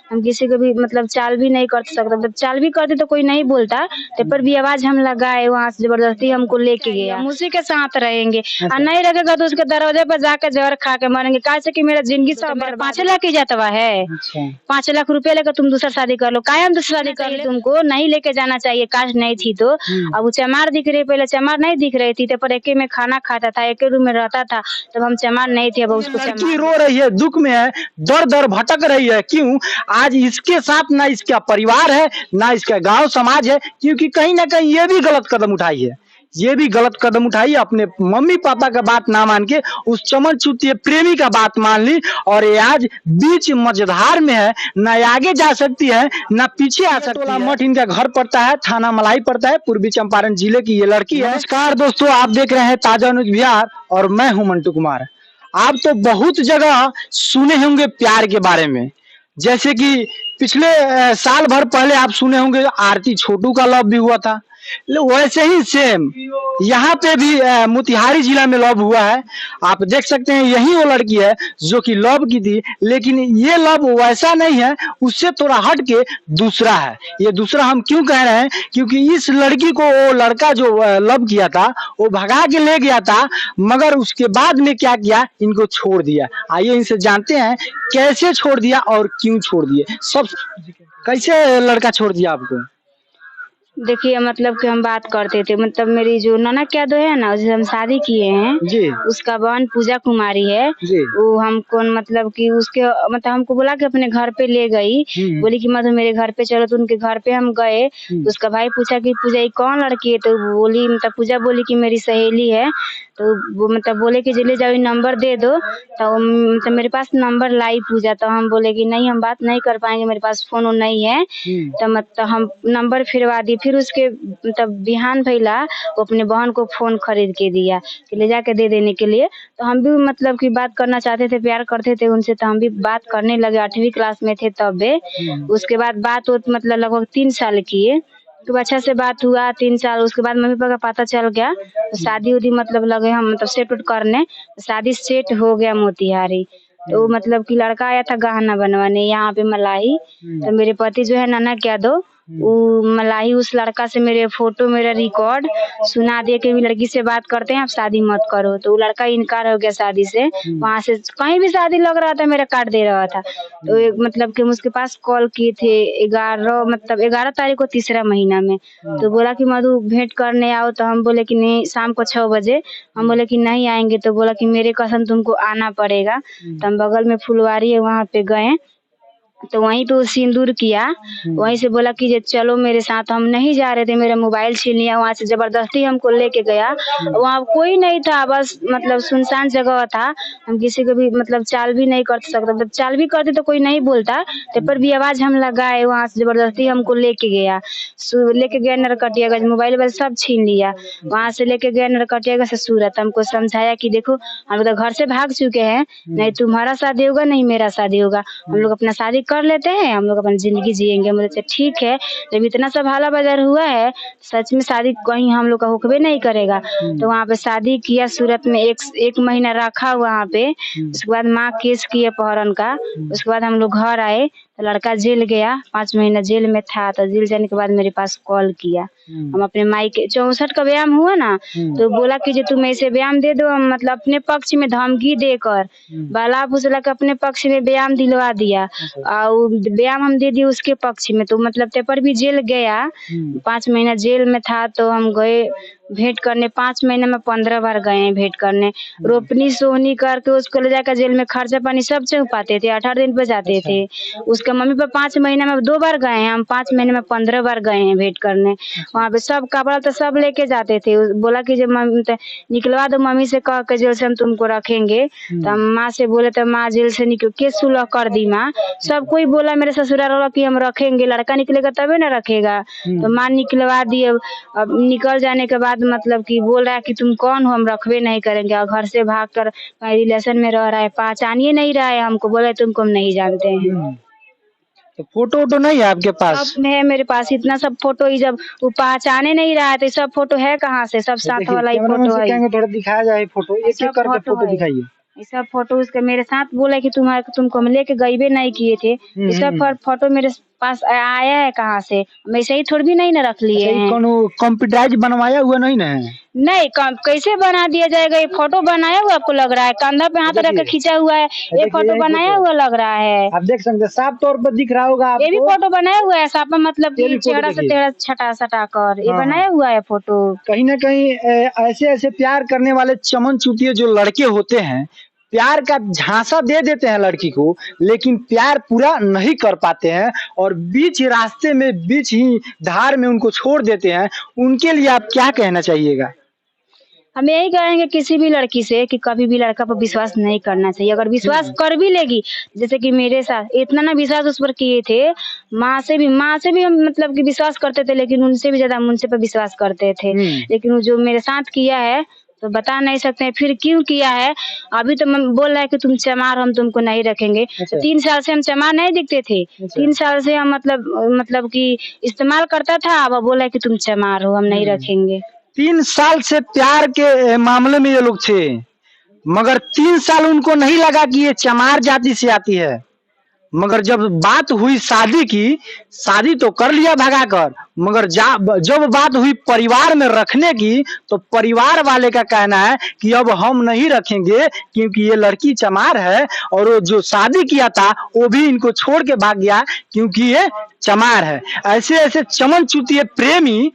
हम किसी को भी मतलब चाल भी नहीं कर सकते, मतलब चाल भी करते तो कोई नहीं बोलता, तो पर भी आवाज हम लगाए, वहाँ से जबरदस्ती हमको लेके गया। हम उसी के साथ रहेंगे और नहीं रखेगा तो उसके दरवाजे पर जाकर जहर खा के मरेंगे। कैसे कि मेरा जिंदगी सब 5 लाख की जातवा है, 5 लाख रुपया लेकर तुम दूसरा शादी कर लो, कायम दूसरा शादी कर ले, तुमको नहीं लेके जाना चाहिए। काश नहीं थी तो अब वो चमार दिख रही, पहले चमार नहीं दिख रही थी, तो पर एके में खाना खाता था, एके रूम में रहता था, तब हम चमार नहीं थे। अब उसको लड़की रो रही है, दुख में है, दर दर भटक रही है। क्यों? आज इसके साथ ना इसका परिवार है, ना इसका गांव समाज है, क्योंकि कहीं ना कहीं ये भी गलत कदम उठाई है, ये भी गलत कदम उठाई। अपने मम्मी पापा का बात ना मान के उस चमन चुतिए प्रेमी का बात मान ली, और ये आज बीच मझधार में है, ना आगे जा सकती है ना पीछे आ सकती है। मठ इनका घर पड़ता है, थाना मलाई पड़ता है, पूर्वी चंपारण जिले की ये लड़की है। नमस्कार दोस्तों, आप देख रहे हैं ताजा न्यूज बिहार और मैं हूं मंटू कुमार। आप तो बहुत जगह सुने होंगे प्यार के बारे में, जैसे कि पिछले साल भर पहले आप सुने होंगे आरती छोटू का लव भी हुआ था, वैसे ही सेम यहाँ पे भी मोतिहारी जिला में लव हुआ है। आप देख सकते हैं यही वो लड़की है जो कि लव की थी, लेकिन ये लव वैसा नहीं है, उससे थोड़ा हट के दूसरा है। ये दूसरा हम क्यों कह रहे हैं? क्योंकि इस लड़की को वो लड़का जो लव किया था वो भगा के ले गया था, मगर उसके बाद में क्या किया, इनको छोड़ दिया। आइए इनसे जानते हैं कैसे छोड़ दिया और क्यों छोड़ दिए। सब कैसे लड़का छोड़ दिया आपको? देखिए मतलब कि हम बात करते थे, मतलब मेरी जो ननद क्या दो है ना, जिसे हम शादी किए हैं जी, उसका बहन पूजा कुमारी है जी। वो हमको मतलब कि उसके मतलब हमको बोला कि अपने घर पे ले गई, बोली कि मधु मेरे घर पे चलो, तो उनके घर पे हम गए। तो उसका भाई पूछा कि पूजा ये कौन लड़की है, तो बोली मतलब पूजा बोली कि मेरी सहेली है। तो वो मतलब बोले कि जल्दी जाओ नंबर दे दो, तो मतलब मेरे पास नंबर लाई पूजा, तो हम बोले कि नहीं हम बात नहीं कर पाएंगे, मेरे पास फोन नहीं है। तो मतलब हम नंबर फिरवा दी। फिर उसके मतलब बिहान भैला वो अपने बहन को फोन खरीद के दिया कि ले जाके दे देने के लिए। तो हम भी मतलब कि बात करना चाहते थे, प्यार करते थे उनसे, तो हम भी बात करने लगे। 8वीं क्लास में थे तब। उसके बाद बात मतलब लगभग 3 साल किए, तो अच्छा से बात हुआ 3 साल। उसके बाद मम्मी पापा का पता चल गया, तो शादी उदी मतलब लगे हम मतलब सेट उट करने, तो शादी सेट हो गया मोतिहारी। तो मतलब कि लड़का आया था गहना बनवाने यहाँ पे मलाई, तो मेरे पति जो है नाना क्या दो वो मलाई उस लड़का से मेरे फोटो मेरा रिकॉर्ड सुना दिए कि लड़की से बात करते हैं, आप शादी मत करो। तो वो लड़का इनकार हो गया शादी से। वहाँ से कहीं भी शादी लग रहा था मेरा काट दे रहा था। तो एक मतलब कि हम उसके पास कॉल किए थे 11 तारीख को, तीसरा महीना में। तो बोला कि मधु भेंट करने आओ, तो हम बोले कि नहीं, शाम को 6 बजे। हम बोले कि नहीं आएंगे, तो बोला कि मेरे कसम तुमको आना पड़ेगा। तो हम बगल में फुलवारी है वहाँ पे गए, तो वहीं पे वो सिंदूर किया। वहीं से बोला कि चलो मेरे साथ। हम नहीं जा रहे थे, मेरा मोबाइल छीन लिया, वहाँ से जबरदस्ती हमको लेके गया। वहाँ कोई नहीं था, बस मतलब सुनसान जगह था। हम किसी को भी मतलब चाल भी नहीं कर सकते, मतलब चाल भी करते तो कोई नहीं बोलता, तो पर भी आवाज हम लगाए, वहाँ से जबरदस्ती हमको लेके गया। लेके गया नरकटियागंज, मोबाइल सब छीन लिया। वहाँ से लेके गया नरकटियागंज से सूरत। हमको समझाया कि देखो हम तो घर से भाग चुके हैं, नहीं तुम्हारा शादी होगा नहीं मेरा शादी होगा, हम लोग अपना शादी कर लेते हैं, हम लोग अपनी जिंदगी जिएंगे। मुझे ठीक है, जब इतना सब हाला बाजार हुआ है, सच में शादी कहीं हम लोग का होकबे नहीं करेगा। तो वहाँ पे शादी किया सूरत में, एक महीना रखा वहाँ पे। उसके बाद माँ केस किए अपहरण का। उसके बाद हम लोग घर आए, तो लड़का जेल गया, 5 महीना जेल में था। तो जेल जाने के बाद मेरे पास कॉल किया। हम अपने माई के 64 का व्यायाम हुआ ना, तो बोला कि जो तुम ऐसे व्यायाम दे दो, हम मतलब अपने पक्ष में धमकी देकर बाला फुसला के अपने पक्ष में व्यायाम दिलवा दिया, और व्यायाम हम दे दिए उसके पक्ष में। तो मतलब पेपर भी जेल गया, 5 महीना जेल में था। तो हम गए भेंट करने, 5 महीने में 15 बार गए हैं भेंट करने। रोपनी सोहनी करके उसको ले जाकर जेल में खर्चा पानी सब चौपाते थे, 18 दिन पे जाते थे। उसके मम्मी पापा 5 महीने में 2 बार गए हैं, हम 5 महीने में 15 बार गए हैं भेंट करने। वहाँ पे सब कपड़ा तो सब लेके जाते थे। बोला कि जब मम्मी निकलवा दो, मम्मी से कह के जेल से हम तुमको रखेंगे। तो हम माँ से बोले, तो माँ जेल से निकल के सुलह कर दी। माँ सब कोई बोला मेरे ससुराल वाला कि हम रखेंगे, लड़का निकलेगा तबे ना रखेगा। तो माँ निकलवा दी। अब निकल जाने के बाद मतलब कि बोल रहा है कि तुम कौन हो, हम रखबे नहीं करेंगे। और घर से भाग कर रिलेशन में रह रहा है, पहचानिए नहीं रहा है हमको। बोले तुमको हम नहीं जानते हैं। तो फोटो वोटो नहीं है आपके पास? सब है मेरे पास, इतना सब फोटो ही, जब वो पहचाने नहीं रहा है तो सब फोटो है कहाँ से? सब साथ वाला ही फोटो है। थोड़ा दिखाया जाए फोटो, एक एक करके फोटो दिखाइए। इसका फोटो उसके मेरे साथ बोला कि तुमको हम लेके गई भी नहीं किए थे। इसका फोटो मेरे पास आया है कहाँ से? हम ऐसे ही थोड़ी भी नहीं ना रख लिए हैं। कंप्यूटराइज बनवाया हुआ नहीं ना है? नहीं, कैसे बना दिया जाएगा? ये फोटो बनाया हुआ आपको लग रहा है? कंधा पे हाथ रख के खींचा हुआ है, ये फोटो बनाया हुआ लग रहा है। आप देख सकते हैं, साफ तौर पर दिख रहा होगा आपको। ये भी फोटो बनाया हुआ है साफ, मतलब कि चेहरा से तेरा छटा सटा कर ये बनाया हुआ है फोटो। कहीं ना कहीं ऐसे ऐसे प्यार करने वाले चमन चूतिए जो लड़के होते हैं, प्यार का झांसा दे देते हैं लड़की को, लेकिन प्यार पूरा नहीं कर पाते हैं और बीच रास्ते में, बीच ही धार में उनको छोड़ देते हैं। उनके लिए आप क्या कहना चाहिएगा? हम यही कहेंगे किसी भी लड़की से कि कभी भी लड़का पर विश्वास नहीं करना चाहिए। अगर विश्वास कर भी लेगी, जैसे कि मेरे साथ इतना ना विश्वास उस पर किए थे, माँ से भी हम मतलब कि विश्वास करते थे, लेकिन उनसे भी ज्यादा उनसे पर विश्वास करते थे। लेकिन वो जो मेरे साथ किया है तो बता नहीं सकते हैं फिर क्यों किया है। अभी तो बोल रहा है कि तुम चमार, हम तुमको नहीं रखेंगे। 3 साल से हम चमार नहीं दिखते थे। 3 साल से हम मतलब कि इस्तेमाल करता था। अब बोला है कि तुम चमार हो, हम नहीं रखेंगे। 3 साल से प्यार के मामले में ये लोग थे, मगर 3 साल उनको नहीं लगा कि ये चमार जाति से आती है। मगर जब बात हुई शादी की, शादी तो कर लिया भगाकर, मगर जब बात हुई परिवार में रखने की, तो परिवार वाले का कहना है कि अब हम नहीं रखेंगे क्योंकि ये लड़की चमार है, और वो जो शादी किया था वो भी इनको छोड़ के भाग गया क्योंकि ये चमार है। ऐसे ऐसे चमन चूतिए प्रेमी,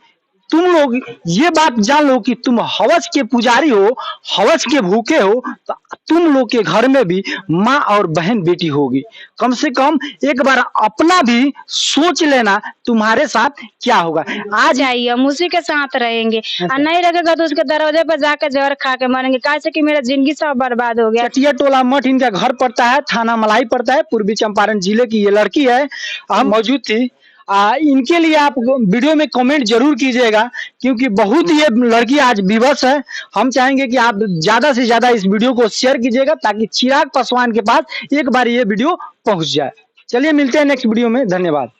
तुम लोग ये बात जान लो कि तुम हवस के पुजारी हो, हवस के भूखे हो, तो तुम लोग के घर में भी माँ और बहन बेटी होगी। कम से कम एक बार अपना भी सोच लेना तुम्हारे साथ क्या होगा। आज आइए हम उसी के साथ रहेंगे, और नहीं रहेगा तो उसके दरवाजे पर जाकर जहर खा के मरेंगे। कैसे कि मेरा जिंदगी सब बर्बाद हो गया। चटिया टोला मठ इनका घर पड़ता है, थाना मलाई पड़ता है, पूर्वी चंपारण जिले की ये लड़की है, हम मौजूद थी। इनके लिए आप वीडियो में कमेंट जरूर कीजिएगा क्योंकि बहुत ये लड़की आज विवश है। हम चाहेंगे कि आप ज्यादा से ज्यादा इस वीडियो को शेयर कीजिएगा ताकि चिराग पासवान के पास एक बार ये वीडियो पहुंच जाए। चलिए मिलते हैं नेक्स्ट वीडियो में, धन्यवाद।